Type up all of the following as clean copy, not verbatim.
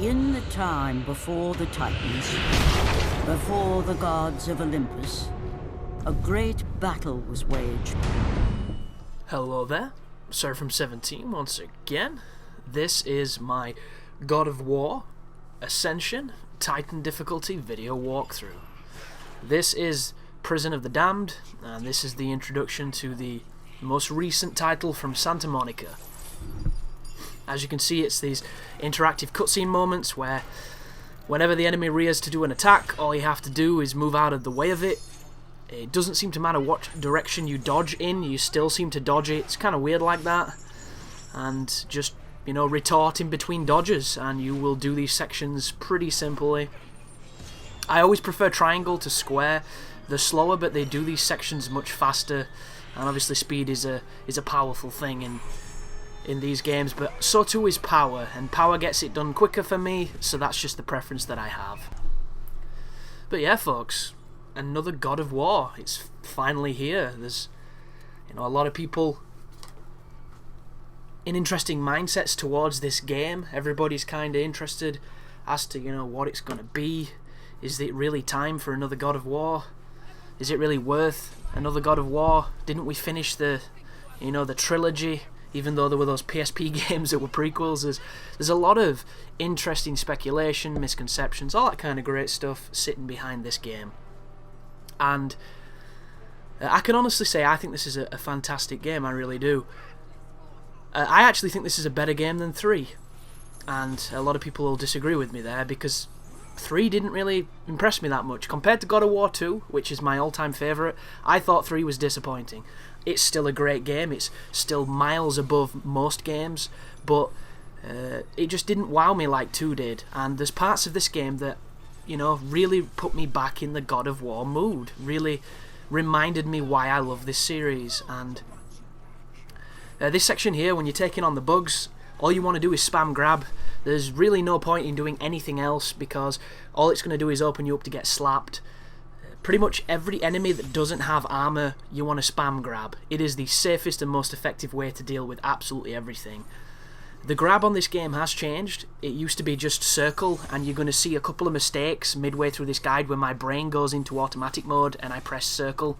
In the time before the Titans, before the gods of Olympus, a great battle was waged. Hello there, Sir from 17 once again. This is my God of War Ascension Titan difficulty video walkthrough. This is Prison of the Damned, and this is the introduction to the most recent title from Santa Monica. As you can see, it's these interactive cutscene moments where whenever the enemy rears to do an attack, all you have to do is move out of the way of it. It doesn't seem to matter what direction you dodge in, you still seem to dodge it. It's kind of weird like that. And just, you know, retort in between dodges, and you will do these sections pretty simply. I always prefer triangle to square. They're slower, but they do these sections much faster. And obviously speed is a powerful thing in these games, but so too is power, and power gets it done quicker for me, so that's just the preference that I have. But yeah, folks, another God of War. It's finally here. There's, you know, a lot of people in interesting mindsets towards this game. Everybody's kind of interested as to, you know, what it's going to be. Is it really time for another God of War? Is it really worth another God of War? Didn't we finish the, you know, the trilogy? Even though there were those PSP games that were prequels, there's a lot of interesting speculation, misconceptions, all that kind of great stuff sitting behind this game. And I can honestly say I think this is a fantastic game, I really do. I actually think this is a better game than 3. And a lot of people will disagree with me there, because 3 didn't really impress me that much. Compared to God of War 2, which is my all-time favourite, I thought 3 was disappointing. It's still a great game, it's still miles above most games, but it just didn't wow me like 2 did. And there's parts of this game that, you know, really put me back in the God of War mood, really reminded me why I love this series. And this section here, when you're taking on the bugs, all you want to do is spam grab. There's really no point in doing anything else, because all it's going to do is open you up to get slapped. Pretty much every enemy that doesn't have armor, you want to spam grab. It is the safest and most effective way to deal with absolutely everything. The grab on this game has changed. It used to be just circle, and you're going to see a couple of mistakes midway through this guide where my brain goes into automatic mode and I press circle,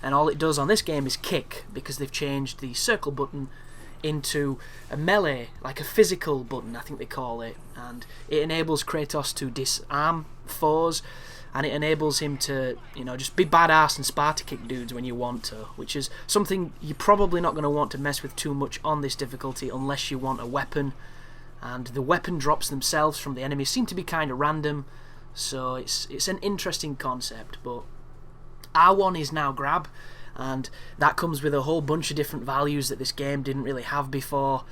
and all it does on this game is kick, because they've changed the circle button into a melee, like a physical button, I think they call it, and it enables Kratos to disarm foes, and it enables him to, you know, just be badass and Sparta kick dudes when you want to, which is something you're probably not going to want to mess with too much on this difficulty unless you want a weapon. And the weapon drops themselves from the enemies seem to be kind of random, so it's an interesting concept. But R1 is now grab, and that comes with a whole bunch of different values that this game didn't really have before.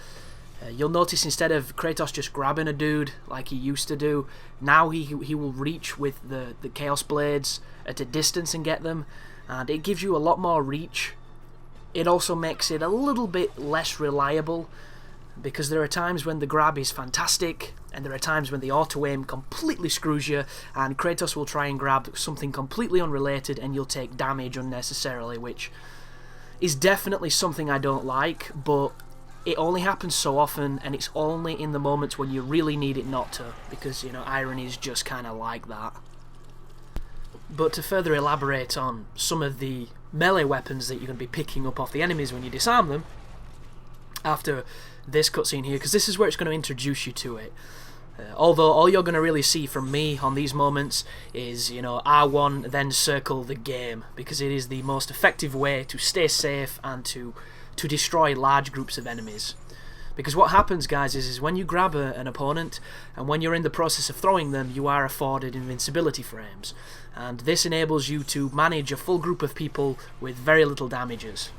You'll notice instead of Kratos just grabbing a dude like he used to do, now he will reach with the Chaos Blades at a distance and get them, and it gives you a lot more reach. It also makes it a little bit less reliable, because there are times when the grab is fantastic, and there are times when the auto-aim completely screws you, and Kratos will try and grab something completely unrelated and you'll take damage unnecessarily, which is definitely something I don't like, but it only happens so often, and it's only in the moments when you really need it not to, because, you know, irony is just kind of like that. But to further elaborate on some of the melee weapons that you're going to be picking up off the enemies when you disarm them, after this cutscene here, because this is where it's going to introduce you to it. Although all you're going to really see from me on these moments is, you know, R1 then circle the game, because it is the most effective way to stay safe and to destroy large groups of enemies. Because what happens, guys, is when you grab an opponent, and when you're in the process of throwing them, you are afforded invincibility frames, and this enables you to manage a full group of people with very little damages.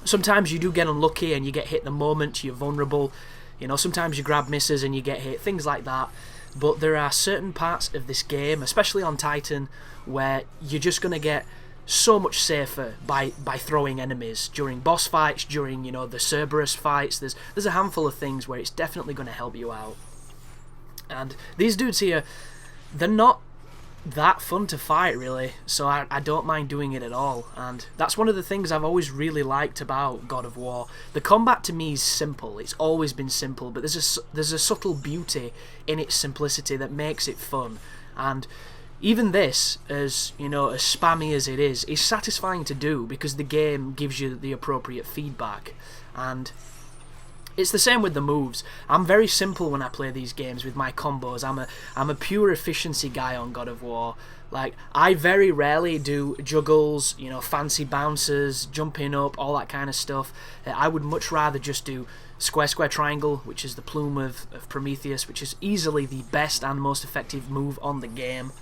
Sometimes you do get unlucky and you get hit the moment you're vulnerable, you know, sometimes your grab misses and you get hit, things like that. But there are certain parts of this game, especially on Titan, where you're just going to get so much safer by throwing enemies during boss fights, during, you know, the Cerberus fights. There's a handful of things where it's definitely going to help you out. And these dudes here, they're not that fun to fight, really, so I don't mind doing it at all. And that's one of the things I've always really liked about God of War. The combat to me is simple. It's always been simple, but there's a subtle beauty in its simplicity that makes it fun. And even this, as you know, as spammy as it is satisfying to do because the game gives you the appropriate feedback. And it's the same with the moves. I'm very simple when I play these games with my combos. I'm a pure efficiency guy on God of War. Like, I very rarely do juggles, you know, fancy bounces, jumping up, all that kind of stuff. I would much rather just do square square triangle, which is the plume of Prometheus, which is easily the best and most effective move on the game.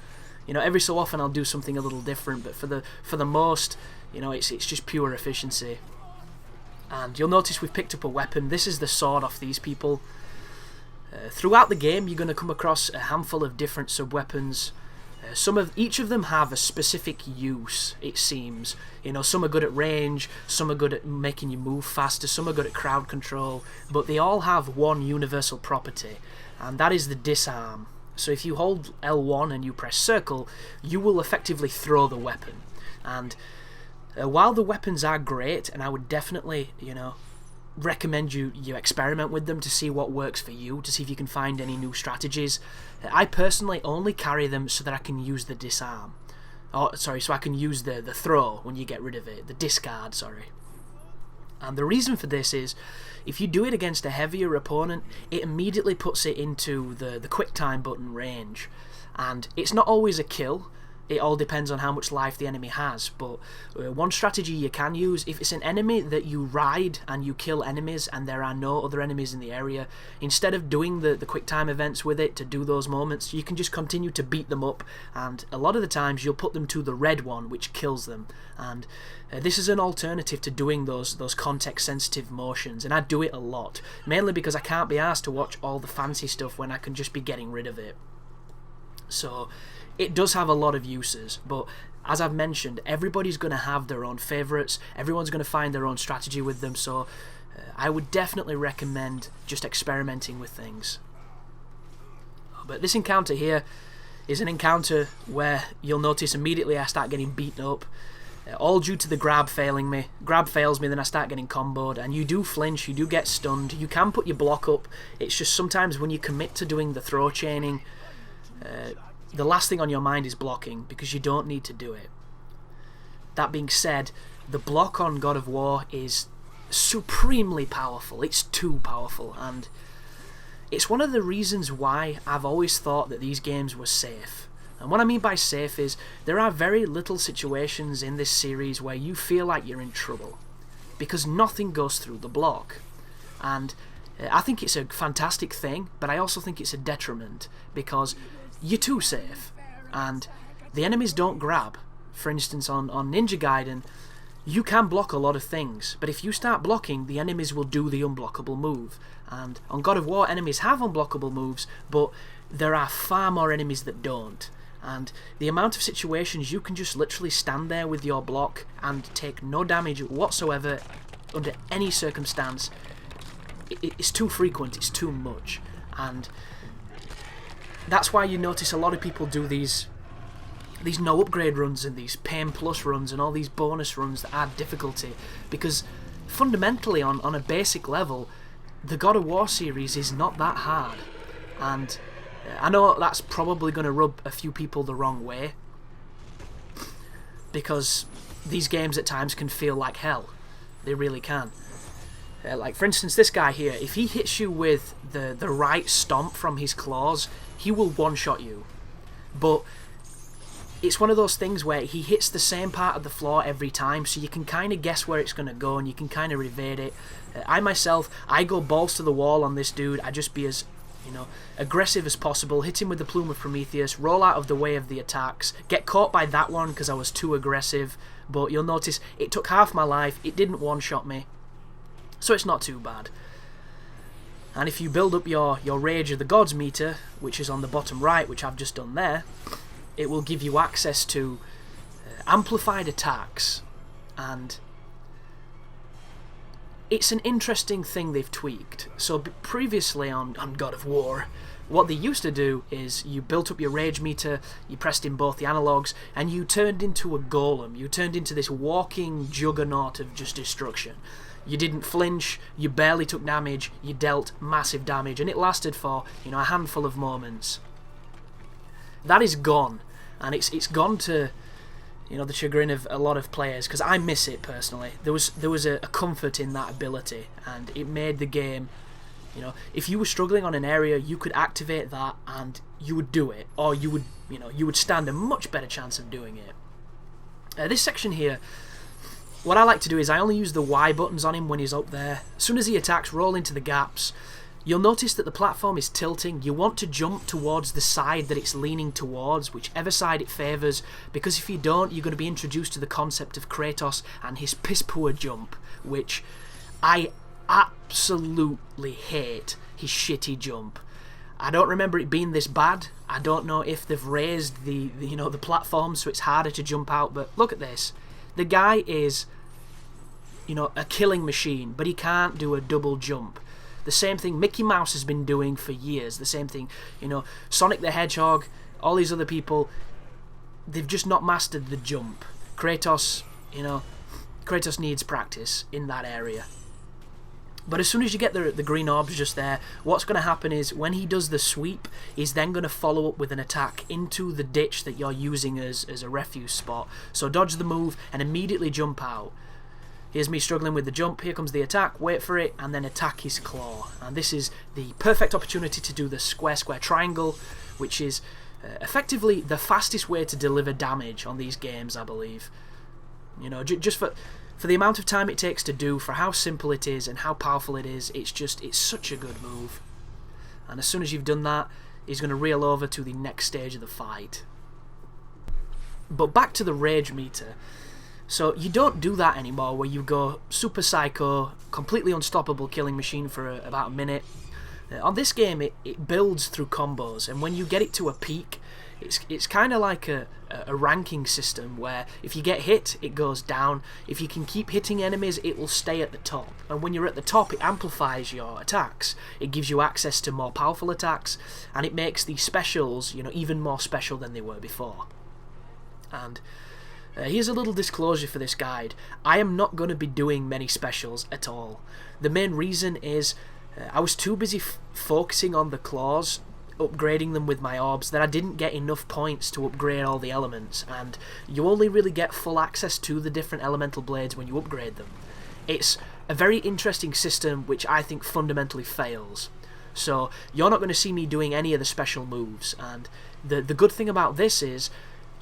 You know, every so often I'll do something a little different, but for the most, you know, it's just pure efficiency. And you'll notice we've picked up a weapon. This is the sword off these people. Throughout the game, you're going to come across a handful of different sub-weapons. Each of them have a specific use, it seems. You know, some are good at range, some are good at making you move faster, some are good at crowd control, but they all have one universal property, and that is the disarm. So if you hold L1 and you press circle, you will effectively throw the weapon. And while the weapons are great, and I would definitely, you know, recommend you experiment with them to see what works for you, to see if you can find any new strategies. I personally only carry them so that I can use the disarm. Oh, sorry, so I can use the throw when you get rid of it, the discard, sorry. And the reason for this is, if you do it against a heavier opponent, it immediately puts it into the quick time button range. And it's not always a kill. It all depends on how much life the enemy has, but one strategy you can use, if it's an enemy that you ride and you kill enemies and there are no other enemies in the area, instead of doing the quick time events with it to do those moments, you can just continue to beat them up, and a lot of the times you'll put them to the red one, which kills them. And this is an alternative to doing those context sensitive motions, and I do it a lot, mainly because I can't be asked to watch all the fancy stuff when I can just be getting rid of it. So it does have a lot of uses, but as I've mentioned, everybody's going to have their own favourites, everyone's going to find their own strategy with them, so I would definitely recommend just experimenting with things. But this encounter here is an encounter where you'll notice immediately I start getting beaten up, all due to the grab failing me. Grab fails me, then I start getting comboed, and you do flinch, you do get stunned, you can put your block up. It's just sometimes when you commit to doing the throw chaining, the last thing on your mind is blocking, because you don't need to do it. That being said, the block on God of War is supremely powerful. It's too powerful, and it's one of the reasons why I've always thought that these games were safe. And what I mean by safe is, there are very little situations in this series where you feel like you're in trouble, because nothing goes through the block. And I think it's a fantastic thing, but I also think it's a detriment, because you're too safe, and the enemies don't grab. For instance, on Ninja Gaiden, you can block a lot of things, but if you start blocking, the enemies will do the unblockable move. And on God of War, enemies have unblockable moves, but there are far more enemies that don't. And the amount of situations you can just literally stand there with your block and take no damage whatsoever under any circumstance, it's too frequent, it's too much. And that's why you notice a lot of people do these no upgrade runs and these pain plus runs and all these bonus runs that add difficulty, because fundamentally on a basic level, the God of War series is not that hard. And I know that's probably going to rub a few people the wrong way, because these games at times can feel like hell. They really can. Like, for instance, this guy here, if he hits you with the right stomp from his claws, he will one-shot you. But it's one of those things where he hits the same part of the floor every time, so you can kind of guess where it's going to go, and you can kind of evade it. I go balls to the wall on this dude. I just be as, you know, aggressive as possible, hit him with the plume of Prometheus, roll out of the way of the attacks, get caught by that one because I was too aggressive, but you'll notice it took half my life, it didn't one-shot me. So it's not too bad. And if you build up your Rage of the Gods meter, which is on the bottom right, which I've just done there, it will give you access to amplified attacks. And it's an interesting thing they've tweaked. So previously on God of War, What they used to do is you built up your rage meter, you pressed in both the analogues, and you turned into a golem. You turned into this walking juggernaut of just destruction. You didn't flinch, you barely took damage, you dealt massive damage, and it lasted for, you know, a handful of moments. That is gone, and it's gone to, you know, the chagrin of a lot of players, because I miss it personally. There was a comfort in that ability, and it made the game, you know, if you were struggling on an area, you could activate that and you would do it, or you would stand a much better chance of doing it. This section here, what I like to do is I only use the Y buttons on him when he's up there. As soon as he attacks, roll into the gaps. You'll notice that the platform is tilting. You want to jump towards the side that it's leaning towards, whichever side it favours, because if you don't, you're going to be introduced to the concept of Kratos and his piss-poor jump, which I absolutely hate his shitty jump. I don't remember it being this bad. I don't know if they've raised the platform so it's harder to jump out, but look at this. The guy is, you know, a killing machine, but he can't do a double jump. The same thing Mickey Mouse has been doing for years. The same thing, you know, Sonic the Hedgehog, all these other people, they've just not mastered the jump. Kratos, you know, Kratos needs practice in that area. But as soon as you get the green orbs just there, what's going to happen is when he does the sweep, he's then going to follow up with an attack into the ditch that you're using as a refuse spot. So dodge the move and immediately jump out. Here's me struggling with the jump, here comes the attack, wait for it, and then attack his claw. And this is the perfect opportunity to do the square-square triangle, which is effectively the fastest way to deliver damage on these games, I believe. You know, just for the amount of time it takes to do, for how simple it is and how powerful it is, it's such a good move. And as soon as you've done that, he's going to reel over to the next stage of the fight. But back to the rage meter. So you don't do that anymore, where you go super psycho, completely unstoppable killing machine for about a minute. On this game, it builds through combos, and when you get it to a peak, it's kind of like a ranking system, where if you get hit, it goes down. If you can keep hitting enemies, it will stay at the top. And when you're at the top, it amplifies your attacks. It gives you access to more powerful attacks, and it makes the specials, you know, even more special than they were before. And here's a little disclosure for this guide. I am not going to be doing many specials at all. The main reason is I was too busy focusing on the claws, upgrading them with my orbs, that I didn't get enough points to upgrade all the elements, and you only really get full access to the different elemental blades when you upgrade them. It's a very interesting system which I think fundamentally fails. So you're not going to see me doing any of the special moves, and the good thing about this is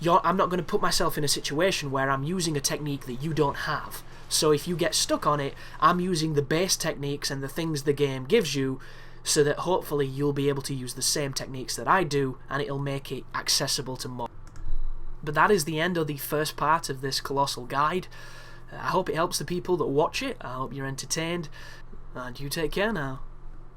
I'm not going to put myself in a situation where I'm using a technique that you don't have. So if you get stuck on it, I'm using the base techniques and the things the game gives you, so that hopefully you'll be able to use the same techniques that I do, and it'll make it accessible to more. But that is the end of the first part of this colossal guide. I hope it helps the people that watch it. I hope you're entertained, and you take care now.